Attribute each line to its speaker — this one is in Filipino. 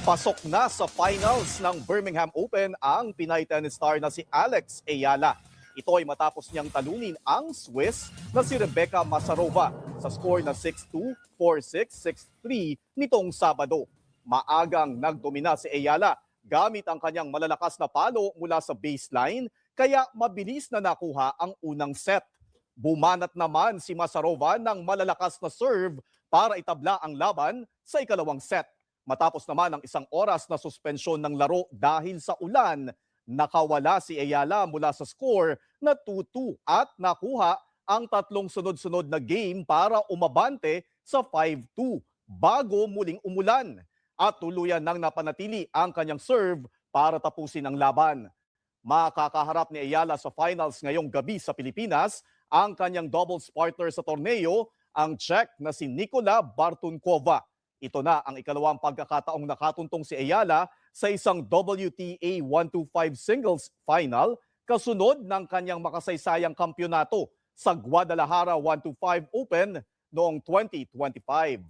Speaker 1: Pasok na sa finals ng Birmingham Open ang Pinay tennis star na si Alex Ayala. Ito ay matapos niyang talunin ang Swiss na si Rebecca Masarova sa score na 6-2, 4-6, 6-3 nitong Sabado. Maagang nagdomina si Ayala gamit ang kanyang malalakas na palo mula sa baseline kaya mabilis na nakuha ang unang set. Bumanat naman si Masarova ng malalakas na serve para itabla ang laban sa ikalawang set. Matapos naman ang isang oras na suspensyon ng laro dahil sa ulan, nakawala si Ayala mula sa score na 2-2 at nakuha ang tatlong sunod-sunod na game para umabante sa 5-2 bago muling umulan. At tuluyan nang napanatili ang kanyang serve para tapusin ang laban. Makakaharap ni Ayala sa finals ngayong gabi sa Pilipinas ang kanyang doubles partner sa torneo, ang Czech na si Nikola Bartunkova. Ito na ang ikalawang pagkakataong nakatuntong si Ayala sa isang WTA 125 singles final kasunod ng kanyang makasaysayang kampyonato sa Guadalajara 125 Open noong 2025.